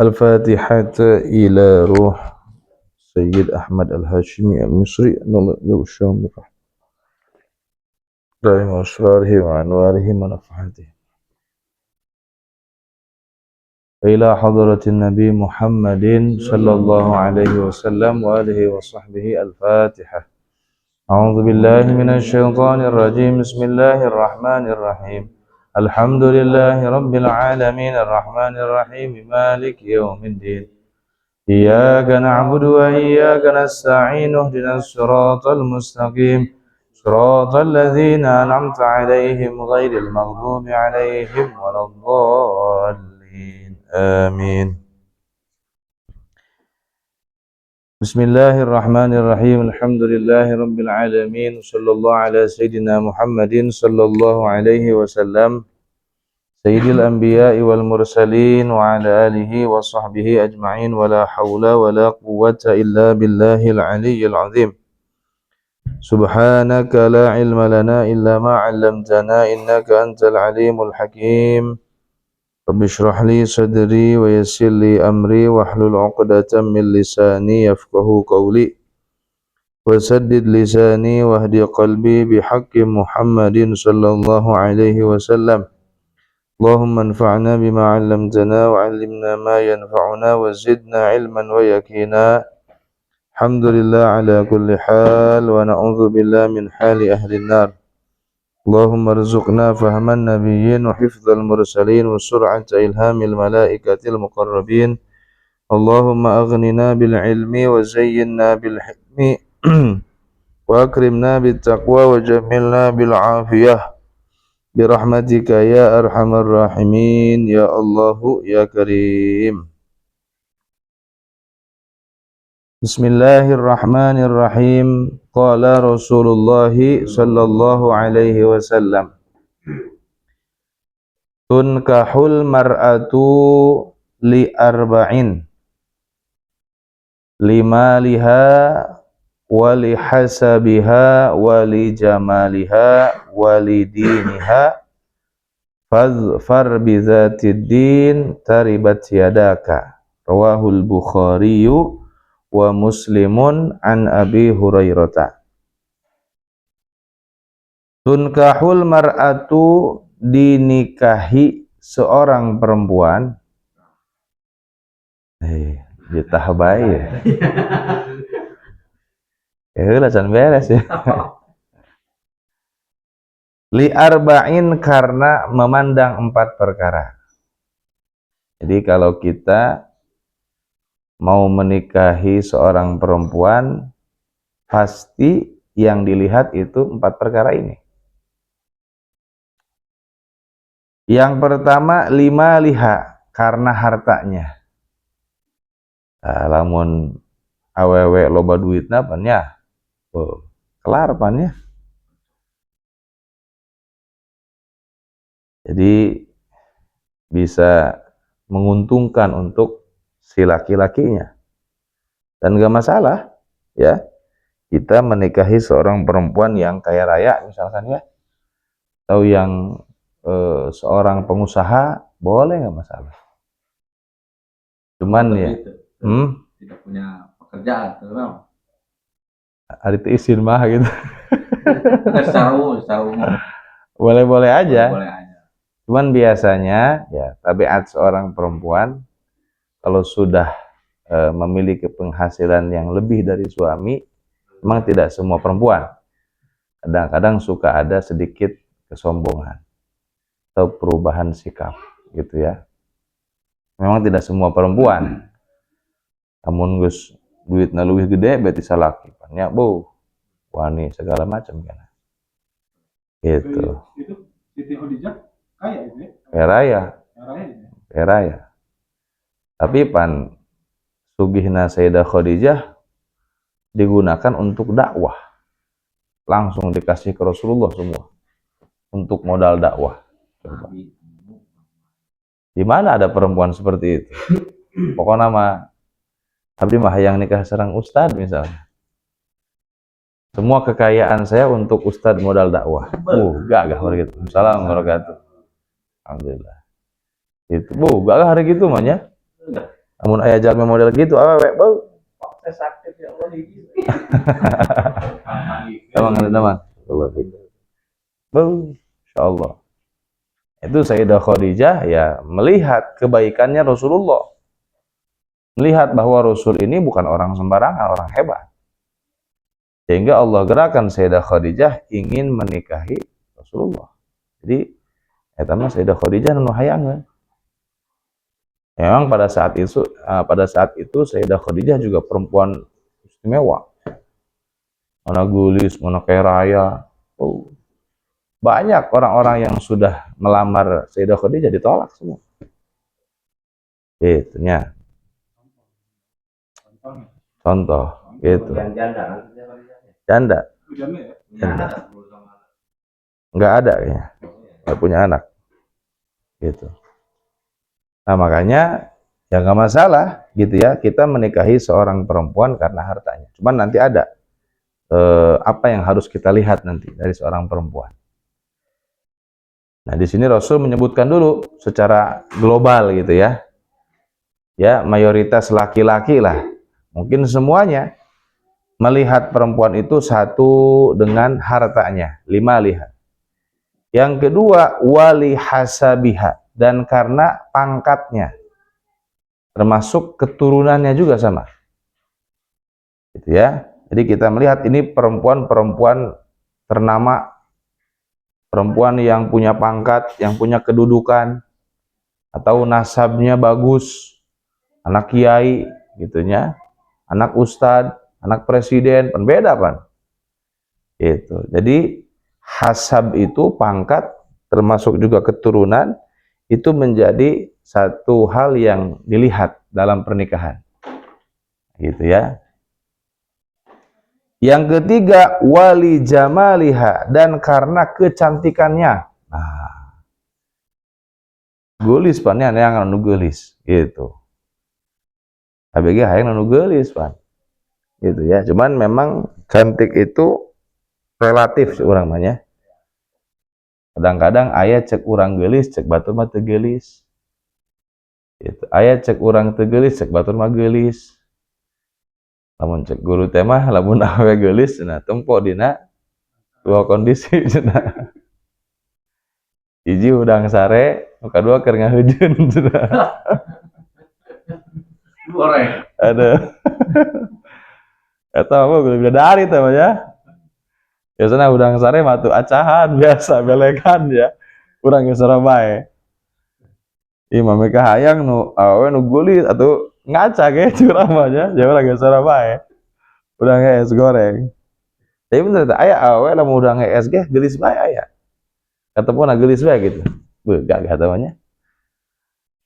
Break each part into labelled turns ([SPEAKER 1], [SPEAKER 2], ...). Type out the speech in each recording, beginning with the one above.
[SPEAKER 1] الفاتحة إلى روح سيد أحمد الهاشمي المصري له الشام دائم أسراره وأنواره ونفحاته إلى حضرة النبي محمد صلى الله عليه وسلم وآله وصحبه الفاتحة. أعوذ بالله من الشيطان الرجيم. بسم الله الرحمن الرحيم. الحمد لله رب العالمين الرحمن الرحيم مالك يوم الدين. إياك نعبد وإياك نستعين اهدنا الصراط المستقيم صراط الذين أنعمت عليهم غير المغضوب عليهم ولا الضالين آمين. بسم الله الرحمن الرحيم. الحمد لله رب العالمين صلى الله على سيدنا محمد صلى الله عليه وسلم سيد الأنبياء والمرسلين وعلى آله وصحبه أجمعين ولا حول ولا قوة إلا بالله العلي العظيم. سبحانك لا علم لنا إلا ما علمتنا إنك أنت العليم الحكيم. رب اشرح لي صدري ويسر لي أمري واحلل عقدة من لساني يفقه قولي وسدد لساني واهدي قلبي بحق محمد صلى الله عليه وسلم. اللهم انفعنا بما علمتنا وعلمنا ما ينفعنا وزدنا علما ويقينا. الحمد لله على كل حال ونعوذ بالله من حال أهل النار. اللهم ارزقنا فهم النبيين وحفظ المرسلين وسرعة إلهام الملائكة المقربين. اللهم أغننا بالعلم وزينا بالحلم وأكرمنا بالتقوى وجملنا بالعافية برحمتك يا أرحم الراحمين يا الله يا كريم. Bismillahirrahmanirrahim. Qala Rasulullah sallallahu alaihi wasallam, tunkahul mar'atu li arba'in, limaliha wa li hasabiha wa li jamaliha wa li diniha fadfar bizatid din taribat yadaka. Rawahul Bukhariyu wa Muslimun an Abi Hurairah. Tunkahul mar'atu, dinikahi seorang perempuan. Ditah bae. Lacan beres ya. Li arba'in, karena memandang 4 perkara. Jadi kalau kita mau menikahi seorang perempuan, pasti yang dilihat itu 4 perkara ini. Yang pertama, lima liha, karena hartanya. Lamun awewe loba duitna pan ya, kelar pan ya. Jadi bisa menguntungkan untuk si laki-lakinya. Dan gak masalah ya, kita menikahi seorang perempuan yang kaya raya misalkan ya, atau yang seorang pengusaha, boleh gak masalah. Cuman ya
[SPEAKER 2] tidak punya pekerjaan,
[SPEAKER 1] hari itu izin mah gitu.
[SPEAKER 2] Secara umum
[SPEAKER 1] Boleh-boleh aja.
[SPEAKER 2] boleh aja.
[SPEAKER 1] Cuman biasanya ya tabiat seorang perempuan kalau sudah memiliki penghasilan yang lebih dari suami, memang tidak semua perempuan. Kadang-kadang suka ada sedikit kesombongan atau perubahan sikap gitu ya. Memang tidak semua perempuan. Namun gus duitna leuwih gede berarti salaki. Nya bu, wani segala macam kan. Gitu.
[SPEAKER 2] Itu Siti Khadijah kaya itu ya?
[SPEAKER 1] Kaya raya. Kaya raya. Tapi pan sugihna Sayyidah Khadijah digunakan untuk dakwah. Langsung dikasih ke Rasulullah semua. Untuk modal dakwah. Coba. Di mana ada perempuan seperti itu? Pokoknya mah abdi mah hayang nikah sareng ustad misalnya. Semua kekayaan saya untuk ustad modal dakwah. Gagah hari gitu. Assalamualaikum warahmatullahi wabarakatuh. Alhamdulillah. Itu gagah hari gitu mah ya. Namun aya jalmi model gitu awewe beuh.
[SPEAKER 2] Saya sakit ya Allah hiji.
[SPEAKER 1] Emang ada nama. Beuh, insyaallah. Itu Sayyidah Khadijah ya melihat kebaikannya Rasulullah. Melihat bahwa Rasul ini bukan orang sembarangan, orang hebat. Sehingga Allah gerakan Sayyidah Khadijah ingin menikahi Rasulullah. Jadi eta mah Sayyidah Khadijah nu hayangeun. Memang pada saat itu Sayyidah Khadijah juga perempuan istimewa. Mana gelis, mana kaya raya. Oh, banyak orang-orang yang sudah melamar Sayyidah Khadijah ditolak semua. Itunya. Contoh, gitu. Janda. Janda. Nggak ada kayaknya. Nggak punya anak. Gitu. Nah makanya ya nggak masalah gitu ya kita menikahi seorang perempuan karena hartanya. Cuman nanti ada apa yang harus kita lihat nanti dari seorang perempuan. Nah di sini Rasul menyebutkan dulu secara global gitu ya. Ya mayoritas laki-laki lah. Mungkin semuanya melihat perempuan itu satu dengan hartanya, 5 lihat. Yang kedua wali hasabiha, dan karena pangkatnya, termasuk keturunannya juga sama. Gitu ya. Jadi kita melihat ini perempuan-perempuan ternama, perempuan yang punya pangkat, yang punya kedudukan, atau nasabnya bagus, anak kiai, gitunya, anak ustadz, anak presiden, beda kan? Itu. Jadi hasab itu pangkat, termasuk juga keturunan, itu menjadi satu hal yang dilihat dalam pernikahan. Gitu ya. Yang ketiga wali jamaliha, dan karena kecantikannya. Nah, gelis pan yang anu gelis gitu. ABG hayang anu gelis pan. Gitu ya. Cuman memang cantik itu relatif urang mah nya. Kadang-kadang aya cek urang gelis, cek batur mah teu gelis. Gitu. Aya cek urang teu gelis, cek batur mah gelis. Lamun cek guru teh mah lamun awe gelis cenah tempo dina dua kondisi cenah. Hiji udang sare, nu kadua keur ngaheujeun cenah.
[SPEAKER 2] Goreng.
[SPEAKER 1] Aduh. Eta mah bidadari teh mah ya. Biasana udang sare mah tuh acahan biasa belekan ya. Urang geus Surabaya. Ieu mah mereka hayang nu awe nu gulit atuh ngaca ge curang mah nya, jeung urang geus Surabaya. Udang es goreng. Tapi bener teh aya awe lamun udang es ge geulis bae aya. Katepuna geulis bae gitu. Beuh gagah teh mah nya.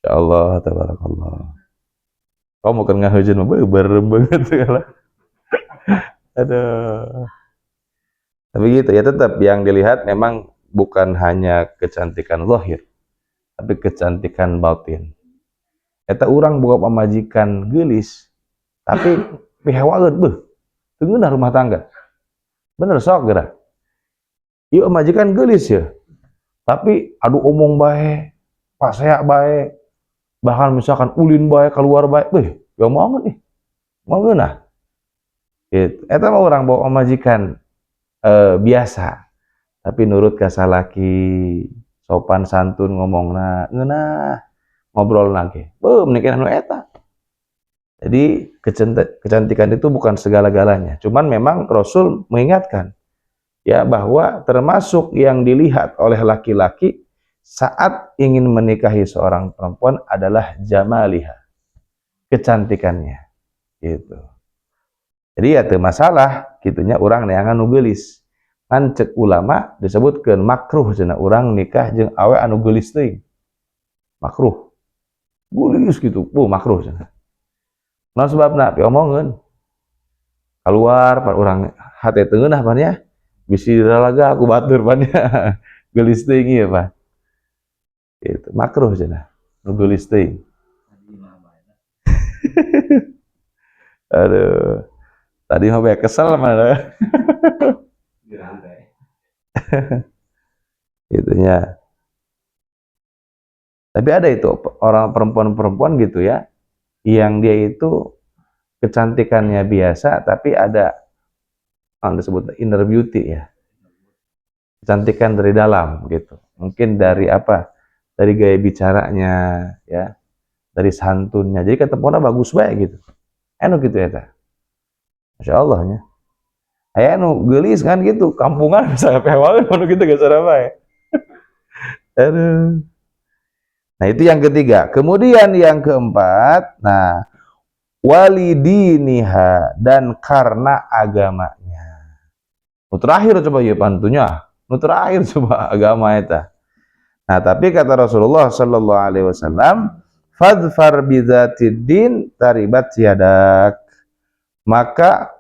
[SPEAKER 1] Insyaallah tabarakallah. Kamu keur ngaheujeun mah beuh berem banget segala. Aduh. Tapi gitu ya, tetap yang dilihat memang bukan hanya kecantikan zahir, tapi kecantikan batin. Eta urang boga pamajikan geulis, tapi pihewaeun beuh, teu ngeunah rumah tangga. Bener sok geura. Ieu majikan geulis ya, tapi adu omong bae, pasea bae, bahkan misalkan ulin bae, keluar bae, beuh, ya moal nih, moal ngeunah. Gitu. Eta mah urang bawa pamajikan biasa, tapi nurut ka salaki, sopan santun ngomongna, ngeunah ngobrol lagi. Beuh meunikeun anu eta. Jadi kecantikan itu bukan segala-galanya. Cuman memang Rasul mengingatkan ya bahwa termasuk yang dilihat oleh laki-laki saat ingin menikahi seorang perempuan adalah jamaliha, kecantikannya. Gitu. Jadi ya teu masalah kitunya urang neangan nu geulis. Kan cek ulama disebutkeun makruh cenah urang nikah jeung awe anu geulis teuing. Makruh. Geulis gitu, makruh cenah. Naon sebabna? Piomongkeun. Keluar pan urang hate teu ngeunah pan ya. Bisi ralaga aku batur pan ya. Geulis teuing ieu pan. Gitu, makruh cenah. Nu geulis teuing. Aduh. Tadi mah bae kesel mah. Gitunya. Tapi ada itu orang perempuan-perempuan gitu ya yang dia itu kecantikannya biasa tapi ada disebut inner beauty ya, kecantikan dari dalam gitu. Mungkin dari apa? Dari gaya bicaranya ya, dari santunnya. Jadi ketepona bagus baik gitu. Anu gitu ya ta. Masya Allah nya. Aya nu geulis kan gitu, kampungan bisa pewangan anu gitu geus sareng bae. Aduh. Nah, itu yang ketiga. Kemudian yang keempat, nah, walidiniha, dan karena agamanya. Nu terakhir coba ya pantunya. Nu terakhir coba agama eta. Nah, tapi kata Rasulullah sallallahu alaihi wasallam, fadfar bidzatid din taribat yadak. Maka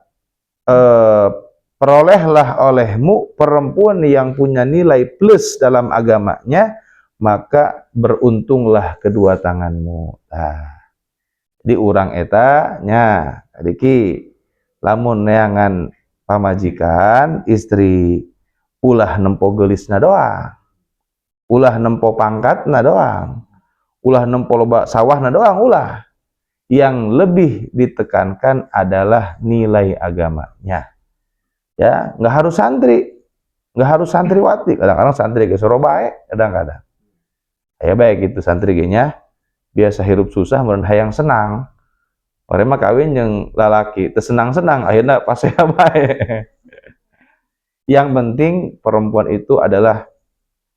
[SPEAKER 1] perolehlah olehmu perempuan yang punya nilai plus dalam agamanya, maka beruntunglah kedua tanganmu. Nah, di urang eta nya adiki lamun neangan pamajikan istri ulah nempo geulisna doang, ulah nempo pangkatna doang, ulah nempo loba sawahna doang, ulah. Yang lebih ditekankan adalah nilai agamanya. Ya, nggak harus santri, nggak harus santriwati. Kadang-kadang santri ge sorobae, kadang-kadang. Ya baik gitu santri ge nya biasa hirup susah meureun hayang senang. Orang mah kawin jeung lalaki teu senang-senang, akhirna pasea bae. Yang penting perempuan itu adalah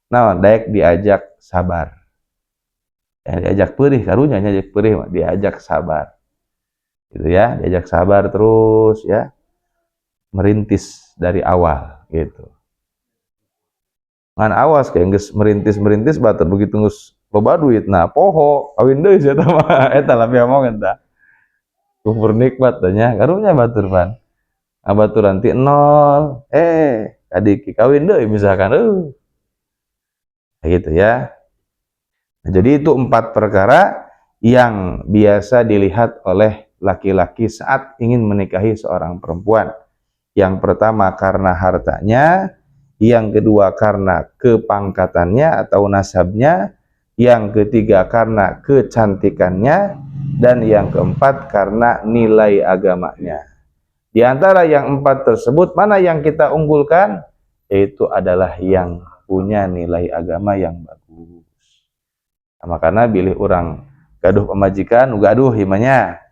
[SPEAKER 1] naon daek diajak sabar. Ya, diajak peurih karunya diajak peurih, diajak sabar. Gitu ya, diajak sabar terus ya. Merintis dari awal gitu. Ngan awas kayak geus merintis batur begitu geus loba duit nah poho kawin deui sia tah mah eta labi omongan tah. Kufur nikmat tah nya karunya batur pan. Abaturan ti nol kadiki kawin deui misalkan gitu ya. Nah, jadi itu 4 perkara yang biasa dilihat oleh laki-laki saat ingin menikahi seorang perempuan. Yang pertama karena hartanya, yang kedua karena kepangkatannya atau nasabnya, yang ketiga karena kecantikannya, dan yang keempat karena nilai agamanya. Di antara yang 4 tersebut, mana yang kita unggulkan? Yaitu adalah yang punya nilai agama yang bagus. Nah, makanya bilih orang gaduh pemajikan, gaduh himanya,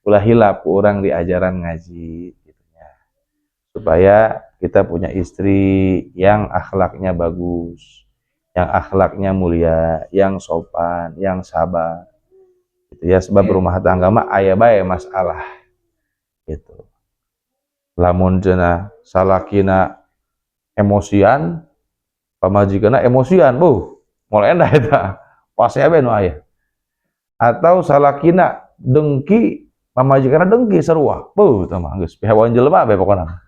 [SPEAKER 1] ulah hilap orang di ajaran ngaji. Supaya kita punya istri yang akhlaknya bagus, yang akhlaknya mulia, yang sopan, yang sabar. Gitu ya, sebab rumah tangga mah aya bae masalah. Gitu. Lamun cenah salakina emosian, pamajikanna emosian, moal endah eta. Pasti abe nu aya. Atau salakina dengki, pamajikanna dengki sarua. Tah mah geus pihawan jelema bae pokona.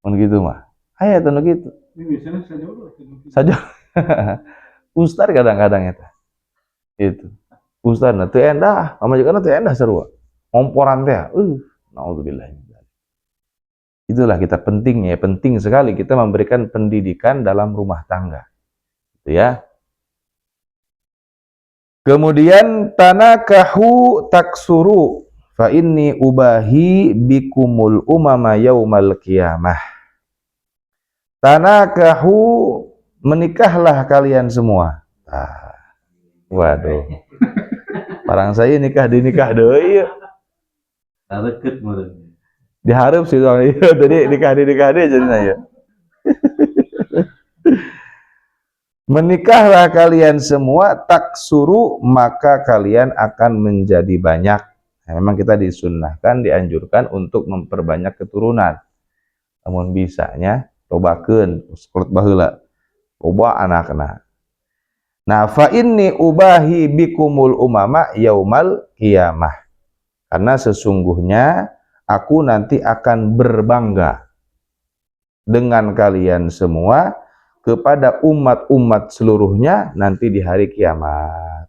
[SPEAKER 1] Mun gitu mah. Aya teh nu kitu.
[SPEAKER 2] Ini biasanya sajodoh.
[SPEAKER 1] Saja. Ustad kadang-kadang eta. Itu. Ustadna teu endah, pamajikanna teu endah sarua. Ngomporan teh, naudzubillah. Itulah kita pentingnya, penting sekali kita memberikan pendidikan dalam rumah tangga. Gitu ya. Kemudian tanakahu taksuru fa inni ubahi bikumul umama yaumal qiyamah. Tanakahu, menikahlah kalian semua. Waduh. Parang saya nikah deui.
[SPEAKER 2] Tareket meureun.
[SPEAKER 1] Diharap sih soalnya tadi nikah deui jadinya ya. Menikahlah kalian semua, taksuru, maka kalian akan menjadi banyak. Nah, memang kita disunnahkan, dianjurkan untuk memperbanyak keturunan. Namun bisanya lobakeun sakurut baheula. Loba anakna. Nah, fa inni ubahi bikumul umama yaumal qiyamah. Karena sesungguhnya aku nanti akan berbangga dengan kalian semua kepada umat-umat seluruhnya nanti di hari kiamat.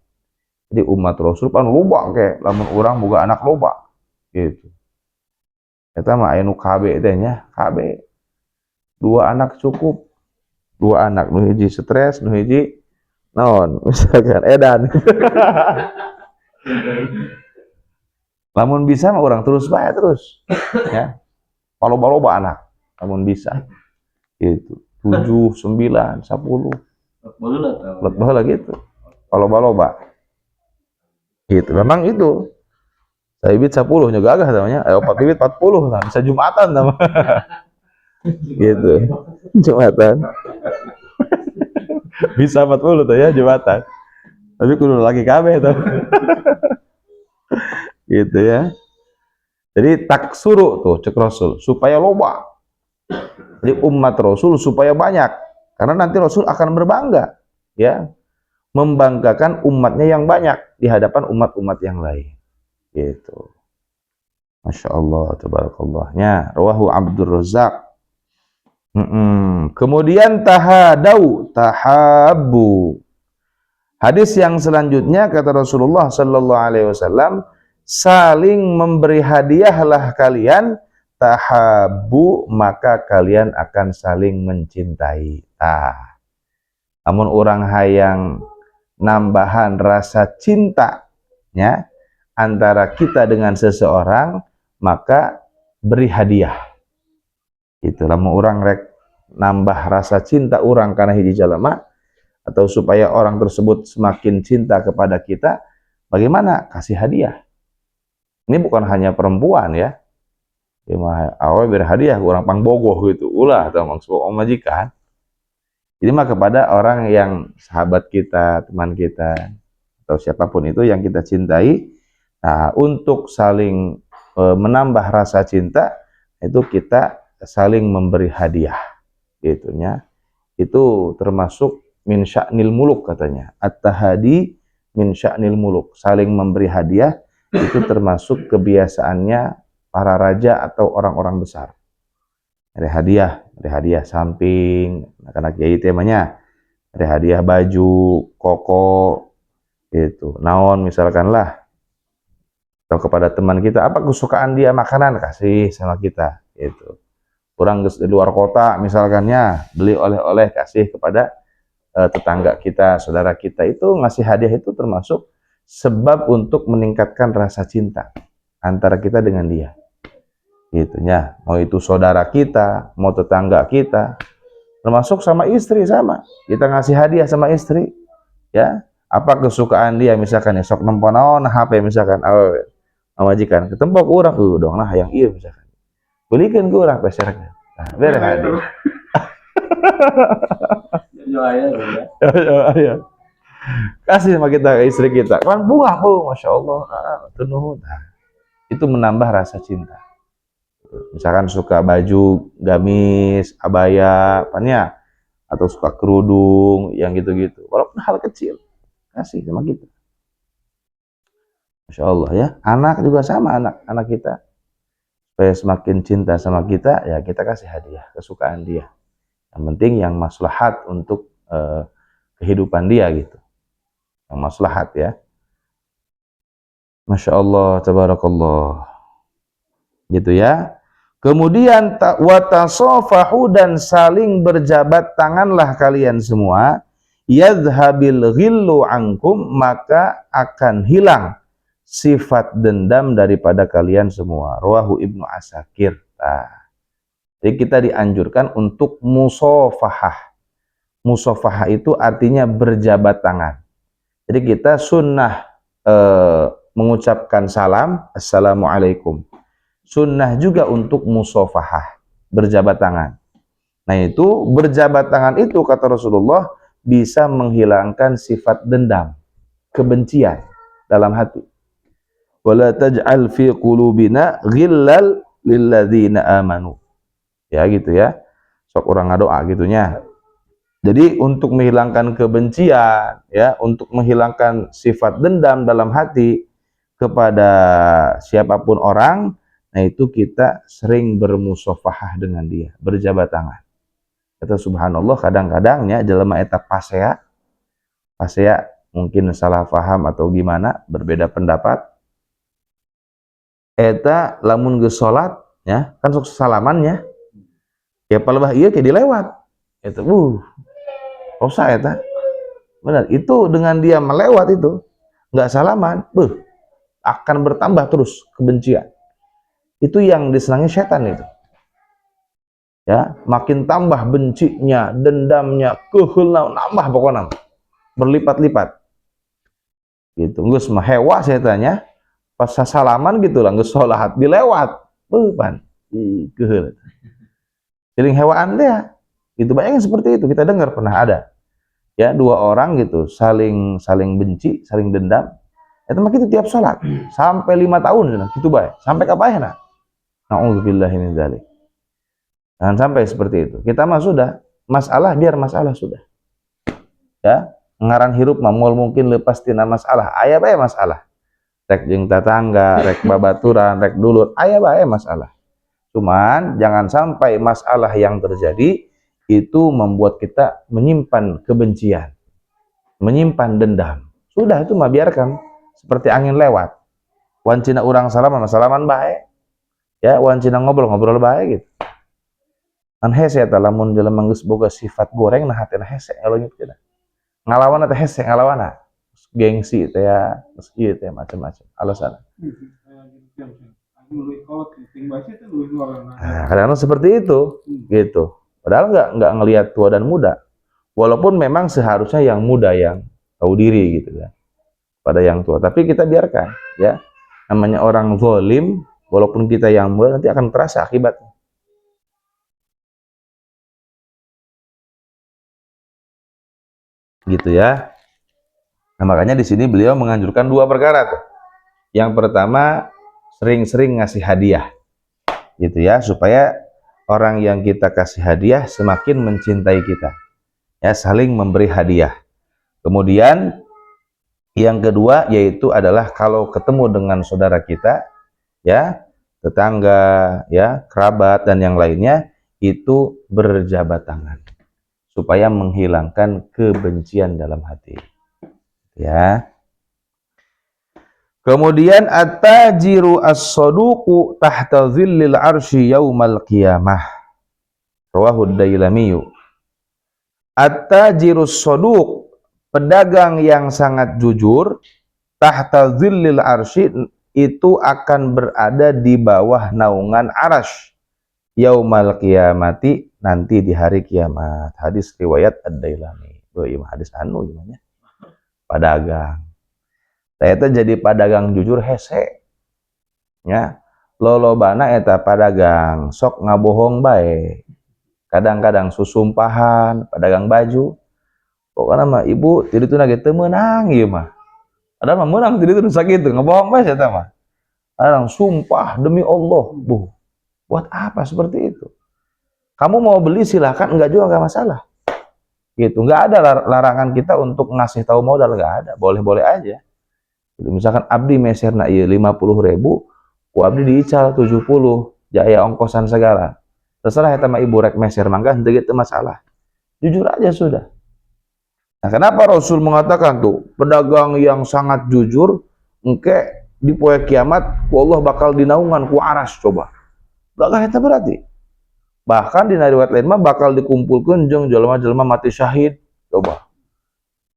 [SPEAKER 1] Jadi umat Rasul pan loba ke lamun urang boga anak loba gitu. Eta mah aya nu KB teh nya, KB. 2 anak cukup. 2 anak, nu hiji stres, nu hiji naon misalkan edan. Lamun bisa mah orang terus bae terus. Ya. Loba-loba anak. Lamun bisa. Gitu. 7, 9, 10.
[SPEAKER 2] Boleh lah tahu.
[SPEAKER 1] Lot baheula gitu. Loba-loba. Gitu. Memang itu. Saya bibit 10 nya gagah namanya. 4 bibit 40 lah. Bisa Jumatan nama. Gitu. Jumatan. Bisa 40 tuh ya Jumatan. Tapi kudu lagi kabeh tuh. Gitu ya. Jadi taksuru tuh cek Rasul supaya loba. Jadi umat Rasul supaya banyak. Karena nanti Rasul akan berbangga, ya, membanggakan umatnya yang banyak di hadapan umat-umat yang lain. Gitu. Masya Allah, tabarakallah. Rawahu Abdul Razak. Kemudian tahabu. Hadis yang selanjutnya kata Rasulullah Sallallahu Alaihi Wasallam, saling memberi hadiahlah kalian, tahabu, maka kalian akan saling mencintai. Namun orang hayang nambahan rasa cintanya antara kita dengan seseorang, maka beri hadiah. Itulah mau orang rek nambah rasa cinta orang karena hiji jalema, atau supaya orang tersebut semakin cinta kepada kita, bagaimana? Kasih hadiah. Ini bukan hanya perempuan ya. Awe berhadiah orang pangbogoh gitu. Ulah atau maksud majikan. Jadi mah kepada orang yang sahabat kita, teman kita, atau siapapun itu yang kita cintai, nah untuk saling menambah rasa cinta, itu kita saling memberi hadiah. Gitunya. Itu termasuk min sya'nil muluk katanya. At-tahadi min sya'nil muluk. Saling memberi hadiah itu termasuk kebiasaannya para raja atau orang-orang besar. Ada hadiah samping, karena kiai temanya ada hadiah baju, koko, itu. Naon misalkan lah. Atau kepada teman kita, apa kesukaan dia makanan, kasih sama kita, gitu. Kurang di luar kota misalkannya, beli oleh-oleh kasih kepada tetangga kita, saudara kita. Itu ngasih hadiah itu termasuk sebab untuk meningkatkan rasa cinta antara kita dengan dia. Gitu ya. Mau itu saudara kita, mau tetangga kita, termasuk sama istri sama. Kita ngasih hadiah sama istri, ya. Apa kesukaan dia misalkan ya, sok nemponaon HP misalkan, majikan ketempok urang, dong nah yang iya misalkan. Belikan ke urang peserkan. Nah, beres hadiah. Ya. Kasih sama kita ke istri kita. Kan bunga, Bu, Masya Allah. Itu menambah rasa cinta. Misalkan suka baju gamis, abaya, apanya, atau suka kerudung, yang gitu-gitu. Walaupun hal kecil, kasih sama kita. Masya Allah ya. Anak juga sama, anak kita. Supaya semakin cinta sama kita, ya kita kasih hadiah, kesukaan dia. Yang penting yang maslahat untuk kehidupan dia gitu. Yang maslahat ya. Masya Allah, tabarakallah. Gitu ya. Kemudian watasofahu, dan saling berjabat tanganlah kalian semua. Yadhabil ghillu ankum, maka akan hilang sifat dendam daripada kalian semua. Rawahu Ibnu Asakir. Jadi kita dianjurkan untuk musafahah. Musafahah itu artinya berjabat tangan. Jadi kita sunnah mengucapkan salam, assalamualaikum. Sunnah juga untuk musafahah, berjabat tangan. Nah itu berjabat tangan itu kata Rasulullah bisa menghilangkan sifat dendam, kebencian dalam hati. Wala taj'al fi qulubina ghillal lilladzina amanu. Ya gitu ya. Sok orang ngadoa gitunya. Jadi untuk menghilangkan kebencian, ya, untuk menghilangkan sifat dendam dalam hati kepada siapapun orang, nah itu kita sering bermusafahah dengan dia, berjabat tangan. Kata subhanallah, kadang-kadangnya jelema eta pasea mungkin salah paham atau gimana, berbeda pendapat. Eta lamun geus salat ya, kan sok salamannya. Ya palebah ieu ke dilewat. Eta dosa eta. Benar, itu dengan dia melewat itu enggak salaman, akan bertambah terus kebencian. Itu yang disenangi setan itu. Ya, makin tambah bencinya, dendamnya, keheulna nambah pokoknya berlipat-lipat. Gitu. Geus mah hewa setannya pas salaman gitu lah geus salat dilewat. Pan keheul. Jadi hewaan teh ya. Itu banyak yang seperti itu kita dengar pernah ada. Ya, dua orang gitu saling benci, saling dendam. Itu mah kita tiap salat sampai 5 tahun gitu bae. Sampai kapan? Nauzubillahi min dzalik. Jangan sampai seperti itu. Kita mah sudah, masalah biar masalah sudah. Ya, ngaran hirup mah moal mungkin lepas tina masalah. Aya bae masalah. Rek jeung tetangga, rek babaturan, rek dulur, aya bae masalah. Cuman jangan sampai masalah yang terjadi itu membuat kita menyimpan kebencian, menyimpan dendam. Sudah itu mah biarkan seperti angin lewat. Wancina urang salaman bae. Ya, wancina ngobrol bae gitu. Kan hese eta lamun jelema geus boga sifat goreng nah hatena hese eleunyut cenah. Ngalawana teh hese ngalawana. Gengsi teh ya, geus ieu teh macam-macam alasan. Nah, kadang-kadang seperti itu gitu. Padahal enggak ngelihat tua dan muda. Walaupun memang seharusnya yang muda yang tahu diri gitu kan. Pada yang tua, tapi kita biarkan ya. Namanya orang zalim, walaupun kita yang muda nanti akan terasa akibatnya. Gitu ya. Nah, makanya di sini beliau menganjurkan 2 perkara tuh. Yang pertama, sering-sering ngasih hadiah. Gitu ya, supaya orang yang kita kasih hadiah semakin mencintai kita. Ya, saling memberi hadiah. Kemudian yang kedua yaitu adalah kalau ketemu dengan saudara kita, ya, tetangga, ya, kerabat dan yang lainnya itu berjabat tangan. Supaya menghilangkan kebencian dalam hati. Ya. Kemudian at-tajiru as-saduqu tahta dhillil arsy yaumal qiyamah. Rawahu ad-Dailami. At-tajiru as-saduq, pedagang yang sangat jujur, tahta dhillil arsy, itu akan berada di bawah naungan arasy yaumal qiyamati, nanti di hari kiamat. Hadis riwayat ad-Dailami. Oh iya, hadis anu gimana? Pedagang. Saya itu jadi pedagang jujur hese. Ya. Lolobana eta pedagang sok ngabohong bae. Kadang-kadang susumpahan, pedagang baju. Pokoknya mah ibu jadi itu lagi teu meunang ieu mah. Padahal mah meunang jadi itu sakitu, ngabohong bae eta mah. Kadang sumpah demi Allah, Bu. Buat apa seperti itu? Kamu mau beli silahkan, enggak juga enggak masalah. Gitu, enggak ada larangan kita untuk ngasih tahu modal, enggak ada, boleh-boleh aja. Gitu, misalkan abdi meserna ieu 50.000, ku abdi diical 70, jaya ongkosan segala. Terserah eta mah ibu rek meser mangga henteu teu masalah. Jujur aja sudah. Nah, kenapa Rasul mengatakan tuh, pedagang yang sangat jujur engke di poe kiamat ku Allah bakal dinaungan ku aras coba. Bakal eta berarti. Bahkan di riwayat lain mah bakal dikumpulkan jeung jelema-jelema mati syahid. Coba.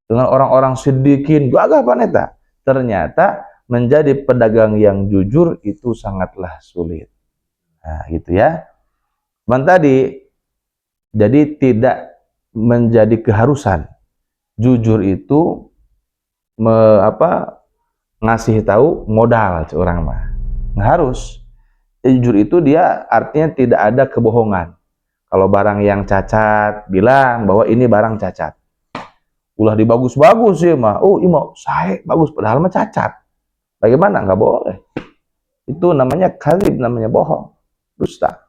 [SPEAKER 1] Dengan orang-orang siddiqin, gagah paneta. Ternyata menjadi pedagang yang jujur itu sangatlah sulit. Nah, gitu ya. Cuman tadi jadi tidak menjadi keharusan. Jujur itu ngasih tahu modal orang mah. Nggak harus. Jujur itu dia artinya tidak ada kebohongan. Kalau barang yang cacat, bilang bahwa ini barang cacat. Ulah dibagus-bagus ya mah. Oh, ima sae bagus padahal mah cacat. Bagaimana? Nggak boleh. Itu namanya kadzib, namanya bohong, dusta.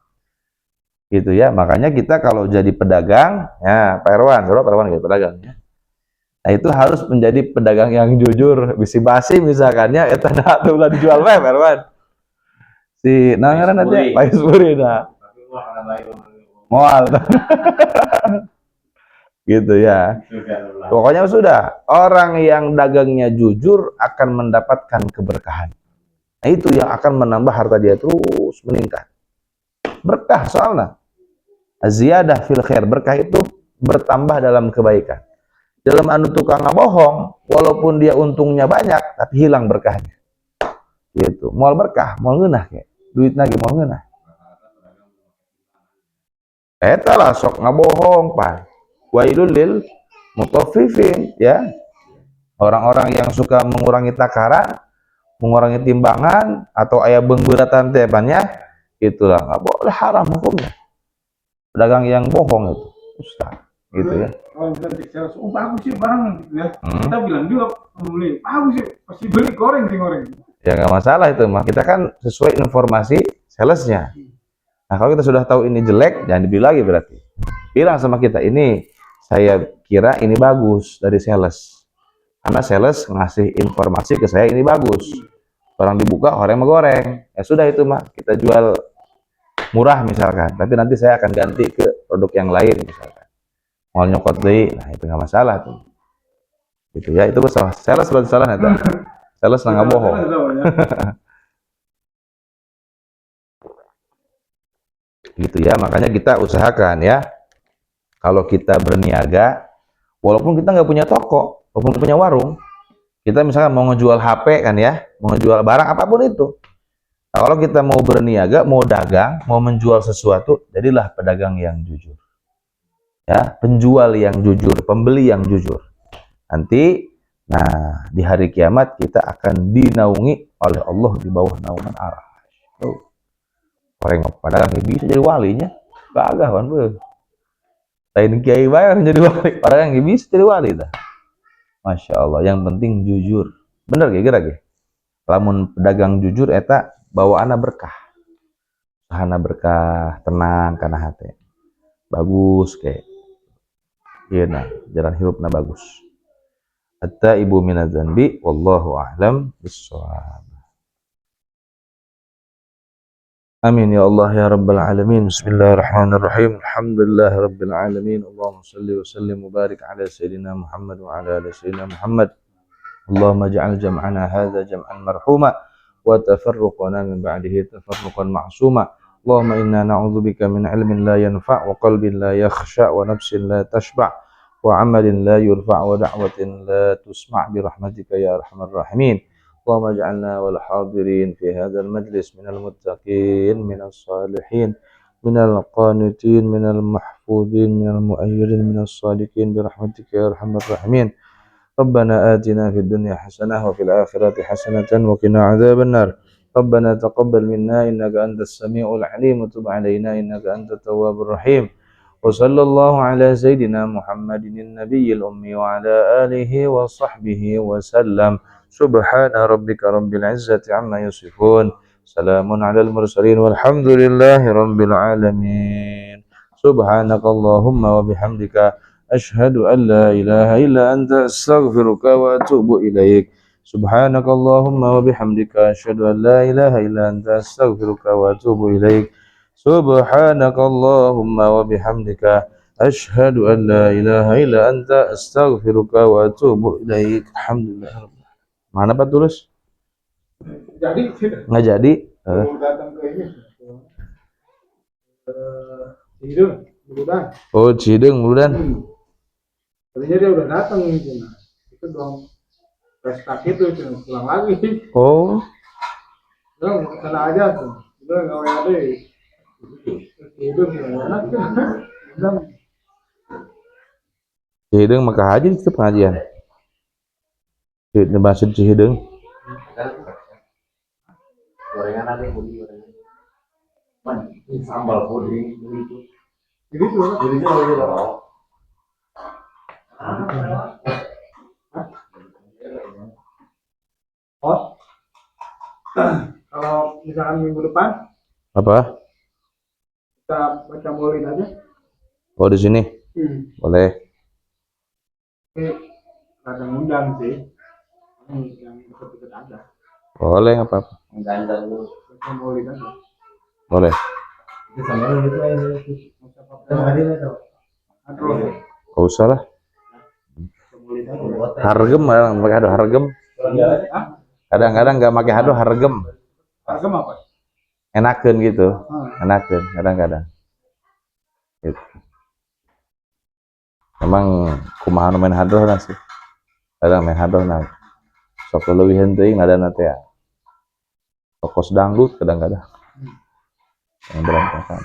[SPEAKER 1] Gitu ya. Makanya kita kalau jadi pedagang, ya Pak Irwan, Pak Irwan gitu pedagang ya. Nah, itu harus menjadi pedagang yang jujur. Bisi basi misalkan ya, eta tuh ulah dijual wae Pak Irwan. Si nangaran aja Pak Isburi dah. Moal. Gitu ya. Pokoknya sudah, orang yang dagangnya jujur akan mendapatkan keberkahan. Nah, itu yang akan menambah harta dia terus meningkat. Berkah soalnya. Ziyadah fil khair, berkah itu bertambah dalam kebaikan. Dalam anu tukang bohong, walaupun dia untungnya banyak, tapi hilang berkahnya. gitu. Moal berkah, moal ngeunah ke. Duit lagi moal ngeunah. Eta lah sok ngabohong, Pak. Wailul lil mutaffifin, ya. Orang-orang yang suka mengurangi takaran, mengurangi timbangan atau aya beungbeuratan teh banyak, itulah enggak boleh, haram hukumnya. Pedagang yang bohong itu, Ustaz, gitu ya.
[SPEAKER 2] Kalau kita cek sales, oh bagus sih barang gitu ya. Kita bilang juga pembeli, bagus sih, pasti beli goreng sih goreng.
[SPEAKER 1] Ya nggak masalah itu mah. Kita kan sesuai informasi salesnya. Nah kalau kita sudah tahu ini jelek, jangan dibeli lagi berarti. Bilang sama kita, ini saya kira ini bagus dari sales. Karena sales ngasih informasi ke saya ini bagus. Orang dibuka, orang menggoreng. Ya sudah itu mah, kita jual murah misalkan. Tapi nanti saya akan ganti ke produk yang lain misalkan. Mau nyokot deh, nah itu nggak masalah tuh. Gitu ya, itu salah. Sales berarti salah itu. Sales nggak bohong. Gitu ya, makanya kita usahakan ya, kalau kita berniaga, walaupun kita nggak punya toko, walaupun punya warung, kita misalkan mau ngejual HP kan ya, mau ngejual barang apapun itu. Nah, kalau kita mau berniaga, mau dagang, mau menjual sesuatu, jadilah pedagang yang jujur. Ya, penjual yang jujur, pembeli yang jujur. Nanti, nah di hari kiamat kita akan dinaungi oleh Allah di bawah naungan arah. Tuh. Orang pedagang bisa jadi walinya, kagak kan beuh. Lain kiai bayar jadi wali, orang yang bisa jadi wali dah. Masya Allah, yang penting jujur. Bener kira ge. Lamun pedagang jujur eta bawaana berkah. Sahana berkah, tenang kana hate. Bagus kayak. Ieu nah, jalan hirupna bagus. Hatta ibu minadzanbi wallahu a'lam bissawab. Amin ya Allah ya Rabbal Alamin. Bismillahirrahmanirrahim. Alhamdulillah Rabbil Alamin. Allahumma salli wa sallim wa barik ala Sayyidina Muhammad wa ala ali Sayyidina Muhammad. Allahumma ja'al jam'ana hadha jam'an marhuma wa tafarruqana min ba'dihi tafarruqan ma'suma. Allahumma inna na'udzubika min ilmin la yanfa' wa qalbin la yakhsha' wa nafsin la tashba' wa 'amalin la yurfa' wa da'watin la tusma' bi rahmatika ya arhamar rahimin. اللهم اجعلنا والحاضرين في هذا المجلس من المتقين من الصالحين من القانتين من المحفوظين من المؤيدين من الصادقين برحمتك يا ارحم الراحمين. ربنا آتنا في الدنيا حسنة وفي الآخرة حسنة وقنا عذاب النار. ربنا تقبل منا إنك أنت السميع العليم وتب علينا إنك أنت التواب الرحيم. وصلى الله على سيدنا محمد النبي الأمي وعلى آله وصحبه وسلم. سبحان ربك رب العزة عما يصفون. سلام على المرسلين والحمد لله رب العالمين. سبحانك اللهم وبحمدك أشهد أن لا إله إلا أنت أستغفرك وأتوب إليك. سبحانك اللهم وبحمدك أشهد أن لا إله إلا أنت أستغفرك وأتوب إليك. سبحانك اللهم وبحمدك أشهد أن لا إله إلا أنت أستغفرك وأتوب إليك. الحمد لله. Mana Pak tulis?
[SPEAKER 2] Jadi
[SPEAKER 1] Nggak jadi.
[SPEAKER 2] datang ke ini. Hidung, bulan.
[SPEAKER 1] Oh, Cideng bulan.
[SPEAKER 2] Tadinya dia udah datang gitu, nah itu dong pesta itu pulang lagi.
[SPEAKER 1] Oh,
[SPEAKER 2] Dong sana aja tuh, udah nggak ada. Hidup enak tuh.
[SPEAKER 1] Cideng maka haji itu pengajian. Di Masjid Cihideng.
[SPEAKER 2] Gorengan ada budi gorengan. Sambal puding itu. Jadi tuh, jadinya loh. Oh, kalau misalkan minggu depan
[SPEAKER 1] Apa?
[SPEAKER 2] kita baca maulid aja.
[SPEAKER 1] Oh, di sini. Boleh.
[SPEAKER 2] Ada undang sih. Yang dekat-dekat aja.
[SPEAKER 1] Boleh nggak apa-apa.
[SPEAKER 2] Enggak lu. Baca maulid aja.
[SPEAKER 1] Boleh.
[SPEAKER 2] Itu sama itu aja. Sama hadir atau?
[SPEAKER 1] Nggak usah lah. Hargem kadang pakai hado hargem. Kadang-kadang nggak pakai hado hargem.
[SPEAKER 2] Hargem apa?
[SPEAKER 1] Enakeun gitu. Enakeun kadang-kadang. Gitu. Emang kumaha nu main hadroh na sih. Kadang main hadroh na sok leuwih henteuing nadana teh. Pokos dangdut kadang-kadang yang berantakan.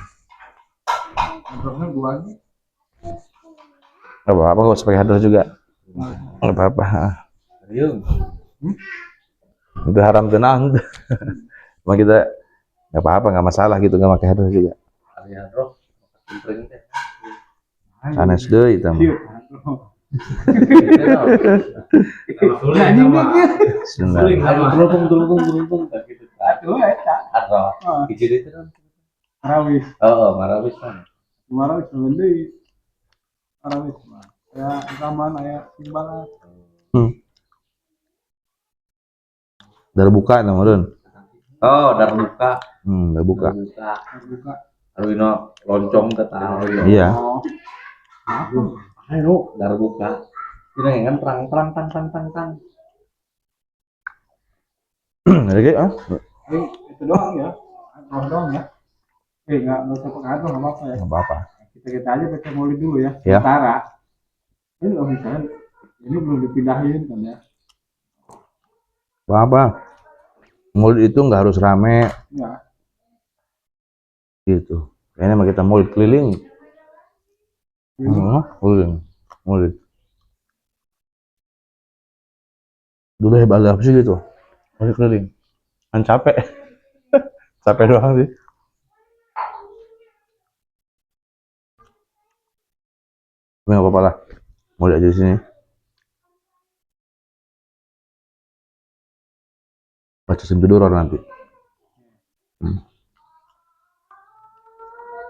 [SPEAKER 2] Hadrohnya gua lagi.
[SPEAKER 1] Gak apa-apa, gak usah pakai hadroh juga. Gak apa-apa.
[SPEAKER 2] Riung.
[SPEAKER 1] Itu haram tenang. Cuma kita gak apa-apa, gak masalah gitu, gak pakai hadroh juga.
[SPEAKER 2] Ada hadroh. Pring teh.
[SPEAKER 1] Sanes deh itu mah.
[SPEAKER 2] Nah, ini dia.
[SPEAKER 1] Bismillah.
[SPEAKER 2] Tulung. Aduh, eta. Hadroh. Hiji itu kan. Marawis. Oh, marawis kan. Marawis deui. Marawis mah. Ya, zaman aya timbangan.
[SPEAKER 1] Udah buka namanya.
[SPEAKER 2] Oh, udah buka.
[SPEAKER 1] Udah buka.
[SPEAKER 2] Buka. Arwino loncong ke tahu.
[SPEAKER 1] Iya.
[SPEAKER 2] Ayo, udah buka. Ini kan terang.
[SPEAKER 1] Lagi
[SPEAKER 2] Itu doang ya. Doang ya. Nggak usah pakai hadroh, nggak apa-apa ya.
[SPEAKER 1] Nggak apa-apa.
[SPEAKER 2] Kita aja baca maulid dulu ya.
[SPEAKER 1] Ya.
[SPEAKER 2] Sementara. Ini nggak bisa. Ini belum dipindahin kan ya.
[SPEAKER 1] Apa? Maulid itu nggak harus rame.
[SPEAKER 2] Ya.
[SPEAKER 1] Gitu. Kayaknya mah kita maulid keliling. Maulid. Dulu hebat apa sih gitu? Maulid keliling. Kan capek. Capek doang sih. Nggak apa-apa lah. Maulid aja di sini. Baca tidur orang nanti.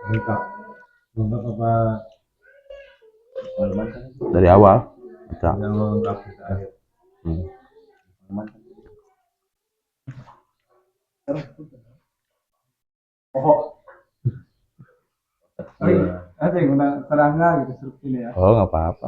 [SPEAKER 2] Lengkap apa?
[SPEAKER 1] Dari awal. Baca.
[SPEAKER 2] Yang lengkap kita akhir. Ada yang terangga gitu ini ya.
[SPEAKER 1] Oh, nggak apa-apa.